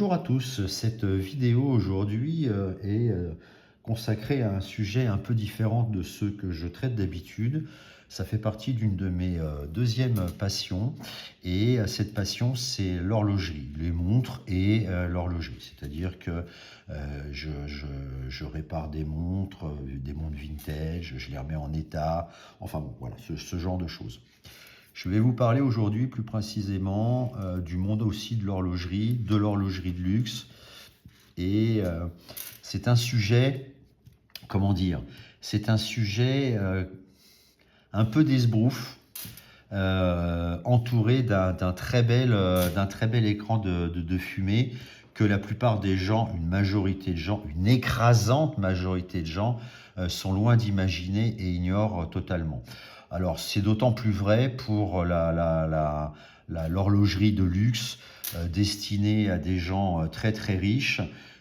Bonjour à tous, cette vidéo aujourd'hui est consacrée à un sujet un peu différent de ceux que je traite d'habitude. Ça fait partie d'une de mes deuxièmes passions et cette passion c'est l'horlogerie, les montres et l'horlogerie. C'est-à-dire que je répare des montres vintage, je les remets en état, enfin bon voilà, ce genre de choses. Je vais vous parler aujourd'hui plus précisément du monde aussi de l'horlogerie de luxe. Et c'est un sujet, comment dire, c'est un sujet un peu d'esbrouf, entouré d'un très bel écran de fumée que la plupart des gens, une majorité de gens, une écrasante majorité de gens sont loin d'imaginer et ignorent totalement. Alors c'est d'autant plus vrai pour l'horlogerie de luxe destinée à des gens très très riches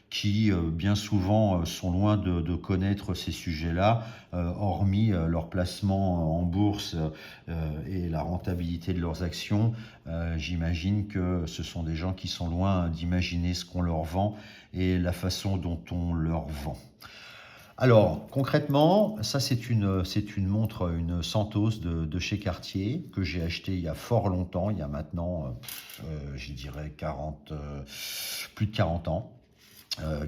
qui bien souvent sont loin de connaître ces sujets-là, hormis leur placement en bourse et la rentabilité de leurs actions. J'imagine que ce sont des gens qui sont loin d'imaginer ce qu'on leur vend et la façon dont on leur vend. Alors, concrètement, ça c'est une montre, une Santos de chez Cartier que j'ai acheté il y a fort longtemps, il y a maintenant, je dirais 40, plus de 40 ans.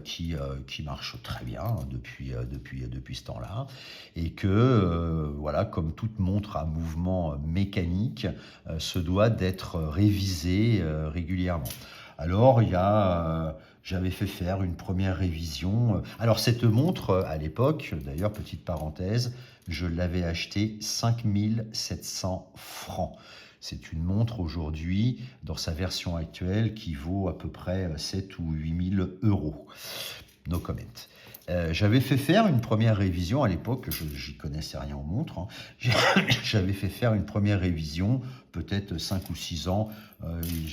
Qui marche très bien depuis ce temps-là, et que voilà, comme toute montre à mouvement mécanique, se doit d'être révisée régulièrement. Alors j'avais fait faire une première révision. Alors cette montre, à l'époque, d'ailleurs, petite parenthèse, je l'avais achetée 5700 francs. C'est une montre aujourd'hui, dans sa version actuelle, qui vaut à peu près 7 ou 8 000 euros. No comment. J'avais fait faire une première révision à l'époque, j'y connaissais rien aux montres, hein. J'avais fait faire une première révision, peut-être 5 ou 6 ans,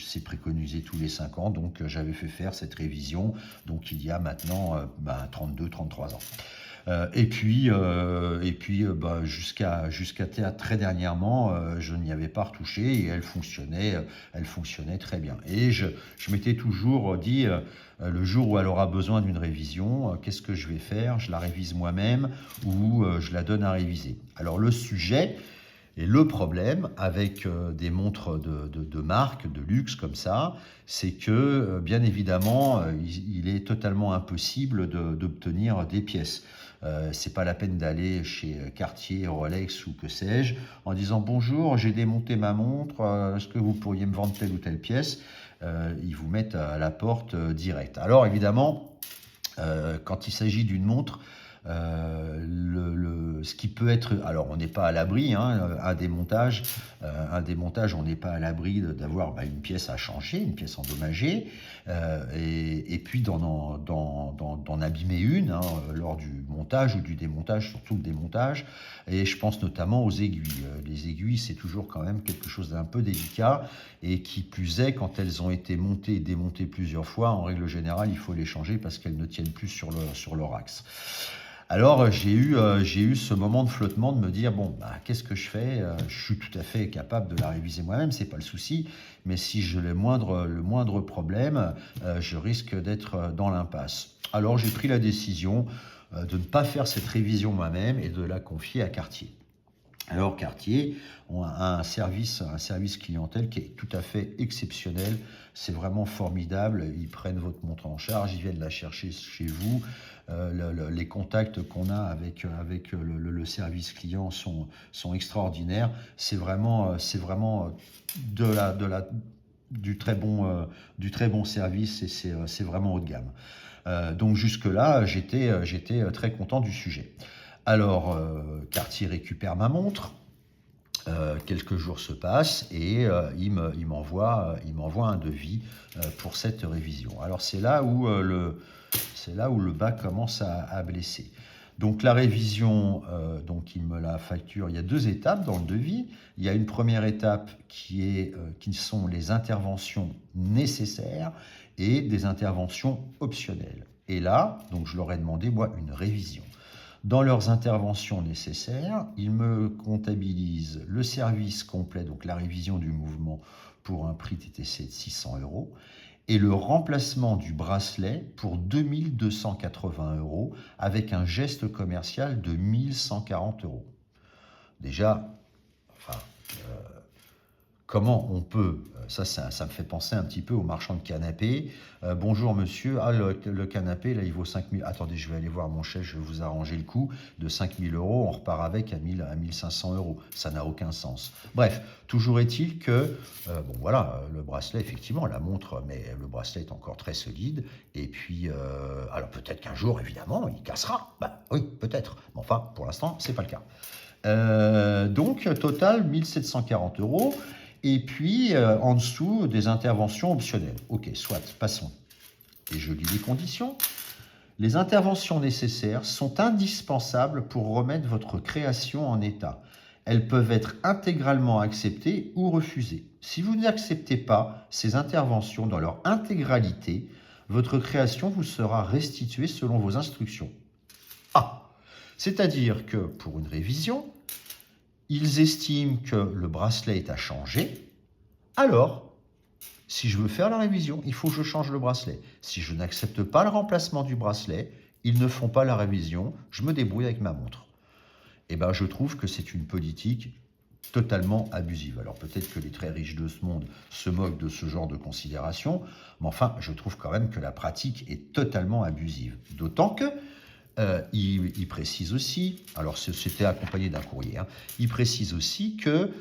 c'est préconisé tous les 5 ans, donc j'avais fait faire cette révision, donc il y a maintenant 32-33 ans. Jusqu'à très dernièrement, je n'y avais pas retouché et elle fonctionnait très bien. Et je m'étais toujours dit, le jour où elle aura besoin d'une révision, qu'est-ce que je vais faire? Je la révise moi-même ou je la donne à réviser. Alors le sujet et le problème avec des montres de marque, de luxe comme ça, c'est que bien évidemment, il est totalement impossible d'obtenir des pièces. C'est pas la peine d'aller chez Cartier, Rolex ou que sais-je en disant bonjour, j'ai démonté ma montre, est-ce que vous pourriez me vendre telle ou telle pièce? Ils vous mettent à la porte direct. Alors évidemment, quand il s'agit d'une montre, ce qui peut être, alors on n'est pas à l'abri, hein, un démontage, on n'est pas à l'abri d'avoir une pièce à changer, une pièce endommagée, et puis d'en abîmer une, hein, lors du montage ou du démontage, surtout le démontage. Et je pense notamment aux aiguilles. Les aiguilles, c'est toujours quand même quelque chose d'un peu délicat, et qui plus est, quand elles ont été montées et démontées plusieurs fois, en règle générale, il faut les changer parce qu'elles ne tiennent plus sur leur axe. Alors j'ai eu ce moment de flottement de me dire bon qu'est-ce que je fais? Je suis tout à fait capable de la réviser moi-même, c'est pas le souci, mais si j'ai le moindre problème, je risque d'être dans l'impasse. Alors j'ai pris la décision de ne pas faire cette révision moi-même et de la confier à Cartier. Alors Cartier a un service clientèle qui est tout à fait exceptionnel. C'est vraiment formidable. Ils prennent votre montre en charge, ils viennent la chercher chez vous. Les contacts qu'on a avec le service client sont extraordinaires. C'est vraiment du très bon service, et c'est vraiment haut de gamme. Donc jusque-là, j'étais très content du sujet. Alors, Cartier récupère ma montre, quelques jours se passent et il m'envoie un devis pour cette révision. Alors c'est là où le bas commence à blesser. Donc la révision, donc il me la facture. Il y a deux étapes dans le devis. Il y a une première étape qui sont les interventions nécessaires et des interventions optionnelles. Et là, donc je leur ai demandé moi une révision. Dans leurs interventions nécessaires, ils me comptabilisent le service complet, donc la révision du mouvement, pour un prix TTC de 600 euros. et le remplacement du bracelet pour 2280 € avec un geste commercial de 1140 €. Déjà, enfin, comment on peut, ça me fait penser un petit peu aux marchands de canapés. Bonjour monsieur, le canapé là il vaut 5 000, attendez je vais aller voir mon chef, je vais vous arranger le coup de 5 000 €, on repart avec à 1 500 €. Ça n'a aucun sens. Bref, toujours est-il que, bon voilà, le bracelet effectivement, la montre, mais le bracelet est encore très solide. Et puis, alors peut-être qu'un jour évidemment il cassera. Bah oui, peut-être. Mais enfin, pour l'instant, c'est pas le cas. Donc, total 1740 €. Et puis, en dessous, des interventions optionnelles. Ok, soit, passons. Et je lis les conditions. Les interventions nécessaires sont indispensables pour remettre votre création en état. Elles peuvent être intégralement acceptées ou refusées. Si vous n'acceptez pas ces interventions dans leur intégralité, votre création vous sera restituée selon vos instructions. Ah! C'est-à-dire que pour une révision, ils estiment que le bracelet est à changer. Alors, si je veux faire la révision, il faut que je change le bracelet. Si je n'accepte pas le remplacement du bracelet, ils ne font pas la révision, je me débrouille avec ma montre. Eh bien, je trouve que c'est une politique totalement abusive. Alors peut-être que les très riches de ce monde se moquent de ce genre de considération, mais enfin, je trouve quand même que la pratique est totalement abusive. D'autant que il précise aussi, alors c'était accompagné d'un courrier, hein, il précise aussi que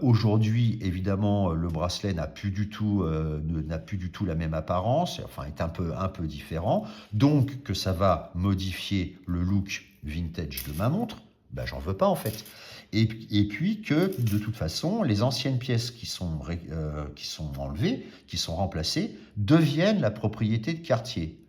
aujourd'hui, évidemment, le bracelet n'a plus du tout la même apparence, enfin est un peu différent, donc que ça va modifier le look vintage de ma montre. Ben, j'en veux pas en fait. Et puis que de toute façon, les anciennes pièces qui sont enlevées, qui sont remplacées, deviennent la propriété de Cartier.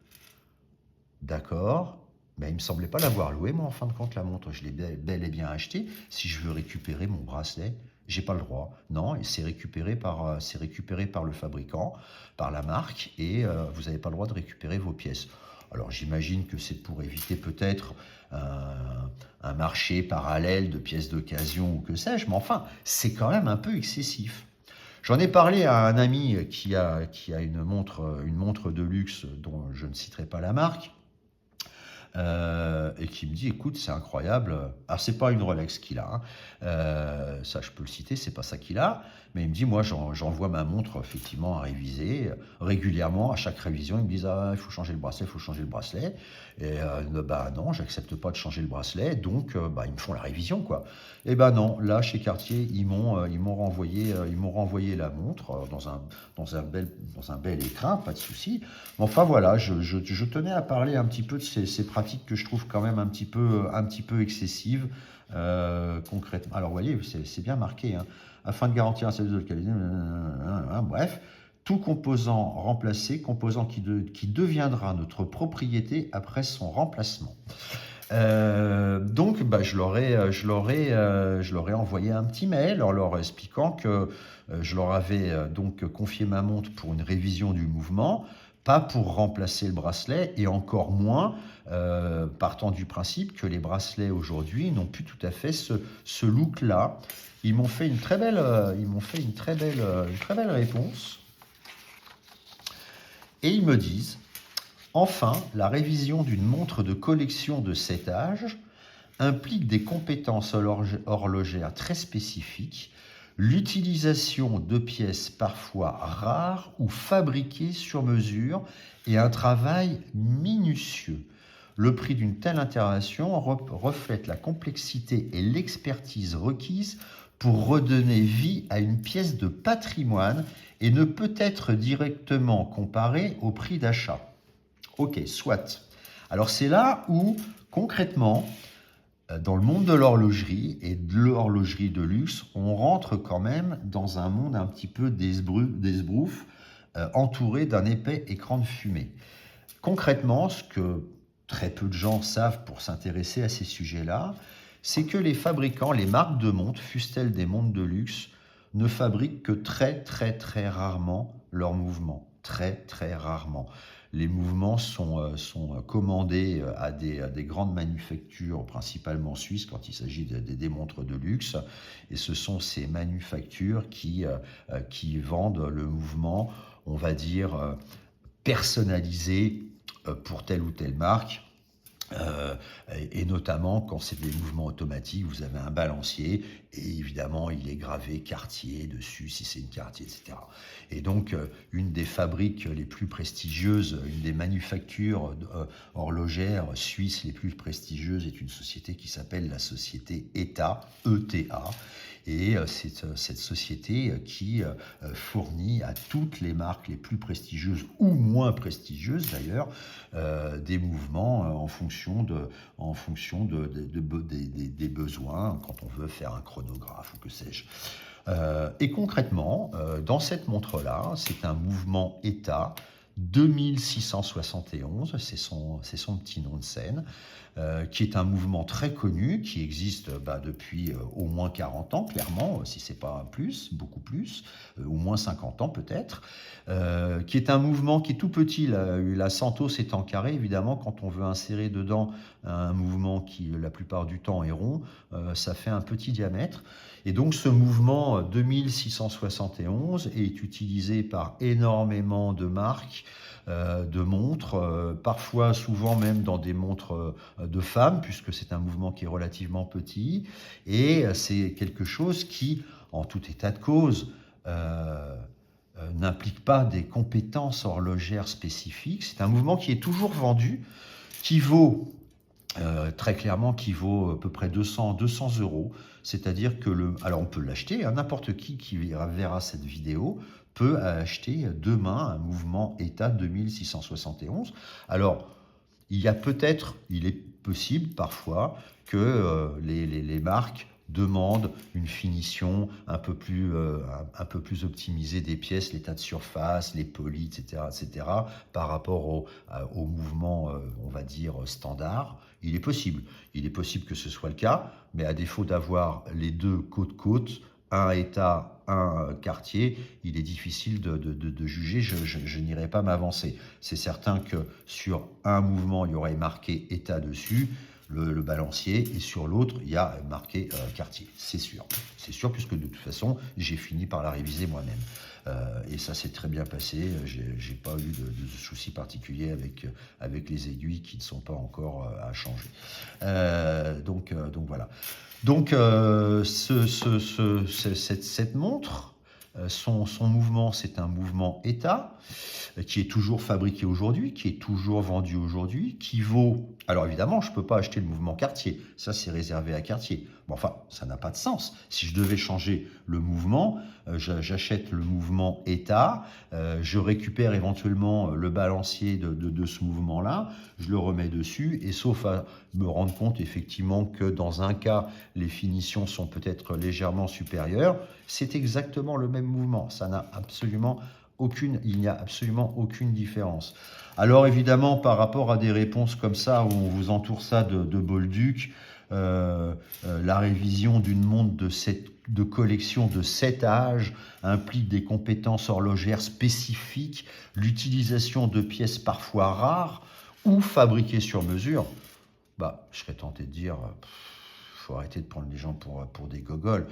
D'accord. Ben, il ne me semblait pas l'avoir loué, moi, en fin de compte, la montre. Je l'ai bel et bien achetée. Si je veux récupérer mon bracelet, j'ai pas le droit. Non, et c'est récupéré par le fabricant, par la marque, et vous n'avez pas le droit de récupérer vos pièces. Alors, j'imagine que c'est pour éviter peut-être un marché parallèle de pièces d'occasion ou que sais-je, mais enfin, c'est quand même un peu excessif. J'en ai parlé à un ami qui a une montre de luxe dont je ne citerai pas la marque, et qui me dit, écoute, c'est incroyable. Alors, c'est pas une Rolex qu'il a, hein. Ça, je peux le citer, c'est pas ça qu'il a. Mais il me dit, moi, j'envoie ma montre, effectivement, à réviser régulièrement. À chaque révision, ils me disent, ah, il faut changer le bracelet, il faut changer le bracelet. Et bah non, j'accepte pas de changer le bracelet, donc bah, ils me font la révision, quoi. Et ben non, là, chez Cartier, ils m'ont renvoyé la montre dans un bel écrin, pas de souci. Mais enfin, voilà, je tenais à parler un petit peu de ces pratiques que je trouve quand même un petit peu excessives, concrètement. Alors, vous voyez, c'est bien marqué, hein. Afin de garantir un service de qualité, bref, tout composant remplacé, composant qui deviendra notre propriété après son remplacement. Donc, bah, je leur ai envoyé un petit mail en leur expliquant que je leur avais donc confié ma montre pour une révision du mouvement, pas pour remplacer le bracelet, et encore moins partant du principe que les bracelets aujourd'hui n'ont plus tout à fait ce look-là. Ils m'ont fait une très belle réponse, et ils me disent: enfin, la révision d'une montre de collection de cet âge implique des compétences horlogères très spécifiques, l'utilisation de pièces parfois rares ou fabriquées sur mesure et un travail minutieux. Le prix d'une telle intervention reflète la complexité et l'expertise requises pour redonner vie à une pièce de patrimoine et ne peut être directement comparé au prix d'achat. Ok, soit. Alors c'est là où, concrètement, dans le monde de l'horlogerie et de l'horlogerie de luxe, on rentre quand même dans un monde un petit peu d'esbrouf, entouré d'un épais écran de fumée. Concrètement, ce que très peu de gens savent pour s'intéresser à ces sujets-là, c'est que les fabricants, les marques de montres, fussent-elles des montres de luxe, ne fabriquent que très rarement leurs mouvements. Très rarement. Les mouvements sont commandés à des grandes manufactures, principalement suisses, quand il s'agit des montres de luxe. Et ce sont ces manufactures qui vendent le mouvement, on va dire, personnalisés pour telle ou telle marque. Et notamment quand c'est des mouvements automatiques, vous avez un balancier et évidemment il est gravé Cartier dessus si c'est une Cartier, etc. Et donc une des fabriques les plus prestigieuses, une des manufactures horlogères suisses les plus prestigieuses est une société qui s'appelle la société ETA, ETA. Et c'est cette société qui fournit à toutes les marques les plus prestigieuses ou moins prestigieuses d'ailleurs des mouvements en fonction des besoins quand on veut faire un chronographe ou que sais-je. Et concrètement, dans cette montre-là, c'est un mouvement ETA 2671, c'est son petit nom de scène, qui est un mouvement très connu, qui existe depuis au moins 40 ans, clairement, si c'est pas plus, beaucoup plus, au moins 50 ans peut-être, qui est un mouvement qui est tout petit. La Santos est en carré, évidemment, quand on veut insérer dedans un mouvement qui, la plupart du temps, est rond, ça fait un petit diamètre. Et donc ce mouvement 2671 est utilisé par énormément de marques, de montres, parfois souvent même dans des montres de femmes, puisque c'est un mouvement qui est relativement petit, et c'est quelque chose qui, en tout état de cause, n'implique pas des compétences horlogères spécifiques. C'est un mouvement qui est toujours vendu, qui vaut très clairement, qui vaut à peu près 200 €. C'est-à-dire que alors on peut l'acheter, n'importe qui verra cette vidéo peut acheter demain un mouvement ETA 2671. Alors, il est possible parfois que les marques demandent une finition un peu plus optimisée des pièces, l'état de surface, les polis, etc., par rapport au mouvement, on va dire, standard. Il est possible que ce soit le cas, mais à défaut d'avoir les deux côte-côte, un ETA, un Cartier, il est difficile de juger, je n'irai pas m'avancer. C'est certain que sur un mouvement, il y aurait marqué ETA dessus, le balancier, et sur l'autre, il y a marqué Cartier, c'est sûr. C'est sûr, puisque de toute façon, j'ai fini par la réviser moi-même. Et ça s'est très bien passé, j'ai pas eu de soucis particuliers avec les aiguilles qui ne sont pas encore à changer. Donc voilà. Donc cette montre, son mouvement, c'est un mouvement ETA, qui est toujours fabriqué aujourd'hui, qui est toujours vendu aujourd'hui, qui vaut... Alors évidemment, je ne peux pas acheter le mouvement Cartier, ça c'est réservé à Cartier. Bon, enfin, ça n'a pas de sens. Si je devais changer le mouvement, j'achète le mouvement ETA, je récupère éventuellement le balancier de ce mouvement-là, je le remets dessus, et sauf à me rendre compte effectivement que dans un cas, les finitions sont peut-être légèrement supérieures, c'est exactement le même mouvement. Ça n'a absolument il n'y a absolument aucune différence. Alors évidemment, par rapport à des réponses comme ça, où on vous entoure ça de bolduc, la révision d'une montre de collection de 7 âges implique des compétences horlogères spécifiques, l'utilisation de pièces parfois rares ou fabriquées sur mesure. Je serais tenté de dire... faut arrêter de prendre les gens pour des gogoles.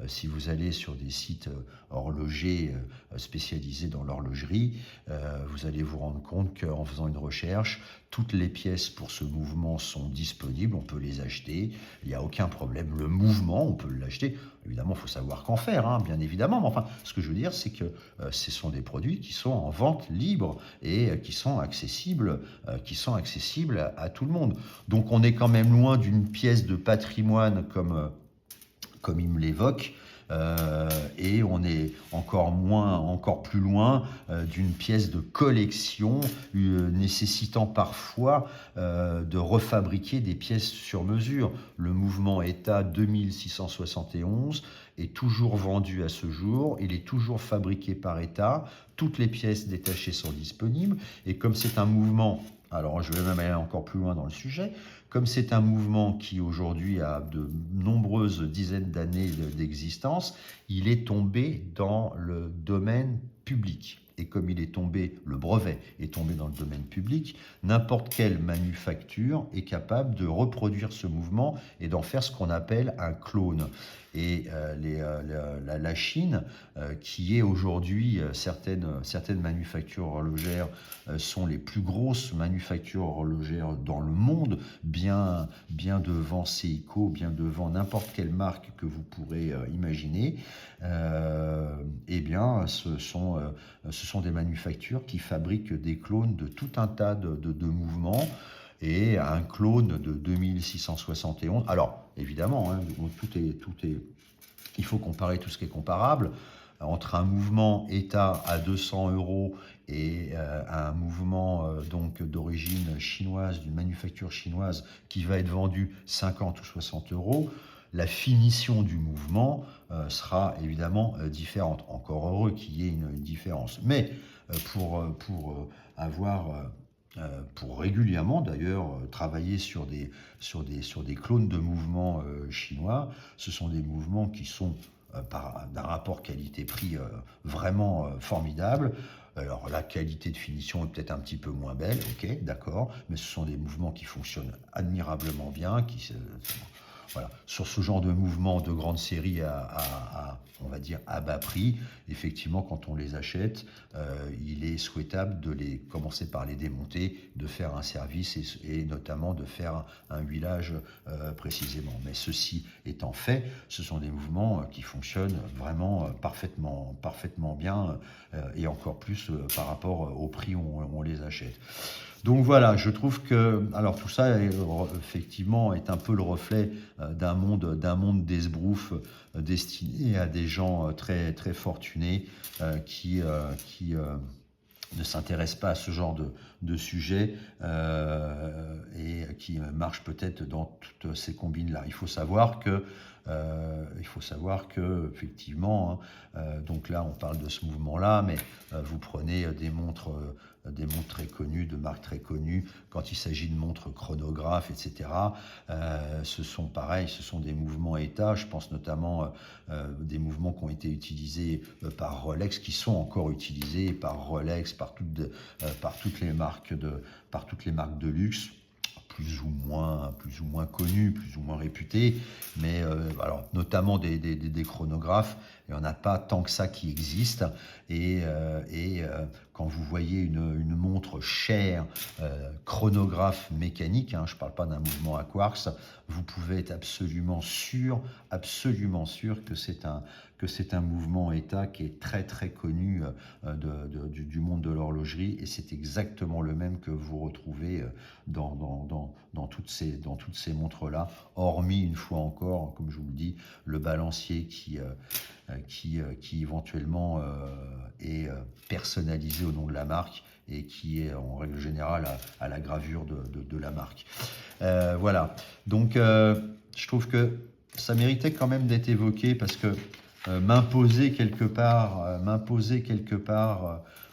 Si vous allez sur des sites horlogers spécialisés dans l'horlogerie, vous allez vous rendre compte qu'en faisant une recherche, toutes les pièces pour ce mouvement sont disponibles, on peut les acheter, il n'y a aucun problème. Le mouvement, on peut l'acheter. Évidemment, il faut savoir qu'en faire, bien évidemment. Mais enfin, ce que je veux dire, c'est que ce sont des produits qui sont en vente libre et qui sont accessibles à tout le monde. Donc, on est quand même loin d'une pièce de patrimoine comme il me l'évoque. Et on est encore plus loin d'une pièce de collection nécessitant parfois de refabriquer des pièces sur mesure. Le mouvement ETA 2671 est toujours vendu à ce jour, il est toujours fabriqué par ETA, toutes les pièces détachées sont disponibles, et comme c'est un mouvement, alors je vais même aller encore plus loin dans le sujet, comme c'est un mouvement qui aujourd'hui a de nombreuses dizaines d'années d'existence, il est tombé dans le domaine public. Et comme le brevet est tombé dans le domaine public, n'importe quelle manufacture est capable de reproduire ce mouvement et d'en faire ce qu'on appelle un clone. Et la Chine, qui est aujourd'hui, certaines manufactures horlogères sont les plus grosses manufactures horlogères dans le monde, bien devant Seiko, bien devant n'importe quelle marque que vous pourrez imaginer. Eh bien, ce sont des manufactures qui fabriquent des clones de tout un tas de mouvements, et un clone de 2671. Alors, évidemment, hein, il faut comparer tout ce qui est comparable. Entre un mouvement ETA à 200 € et un mouvement donc d'origine chinoise, d'une manufacture chinoise, qui va être vendu 50 ou 60 €, la finition du mouvement sera évidemment différente. Encore heureux qu'il y ait une différence. Mais pour régulièrement d'ailleurs travailler sur des clones de mouvements chinois, ce sont des mouvements qui sont d'un rapport qualité-prix vraiment formidable. Alors la qualité de finition est peut-être un petit peu moins belle, ok, d'accord, mais ce sont des mouvements qui fonctionnent admirablement bien, voilà. Sur ce genre de mouvement de grande série on va dire à bas prix, effectivement, quand on les achète, il est souhaitable de commencer par les démonter, de faire un service et notamment de faire un huilage précisément. Mais ceci étant fait, ce sont des mouvements qui fonctionnent vraiment parfaitement bien, et encore plus par rapport au prix où on les achète. Donc voilà, je trouve que, alors tout ça effectivement est un peu le reflet d'un monde d'esbroufs destiné à des gens très très fortunés qui ne s'intéressent pas à ce genre de sujet et qui marchent peut-être dans toutes ces combines-là. Il faut savoir que effectivement, hein, donc là on parle de ce mouvement-là, mais vous prenez des montres très connues, de marques très connues, quand il s'agit de montres chronographes, etc. Ce sont des mouvements ETA. Je pense notamment des mouvements qui ont été utilisés par Rolex, qui sont encore utilisés par Rolex, par toutes les marques de luxe, plus ou moins connus, plus ou moins réputés, mais alors notamment des chronographes. Il n'y en a pas tant que ça qui existent, et quand vous voyez une montre chère, chronographe mécanique, hein, je ne parle pas d'un mouvement à quartz, vous pouvez être absolument sûr que c'est un mouvement ETA qui est très très connu du monde de l'horlogerie, et c'est exactement le même que vous retrouvez dans toutes ces montres-là, hormis, une fois encore, comme je vous le dis, le balancier qui éventuellement est personnalisé au nom de la marque, et qui est en règle générale à la gravure de la marque. Voilà, donc je trouve que ça méritait quand même d'être évoqué, parce que m'imposer quelque part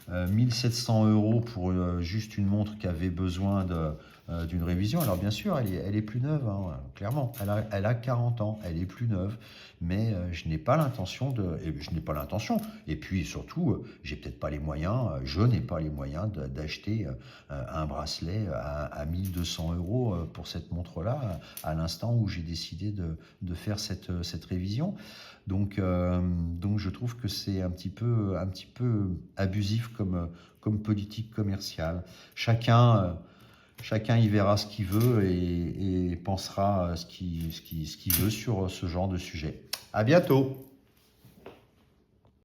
1700 € pour juste une montre qui avait besoin d'une révision. Alors bien sûr, elle est plus neuve, hein, clairement. Elle a 40 ans, elle est plus neuve, mais je n'ai pas l'intention et puis surtout, j'ai peut-être pas les moyens, je n'ai pas les moyens d'acheter un bracelet à 1200 € pour cette montre-là, à l'instant où j'ai décidé de faire cette révision. Donc je trouve que c'est un petit peu abusif comme politique commerciale. Chacun y verra ce qu'il veut et pensera ce qu'il veut sur ce genre de sujet. À bientôt!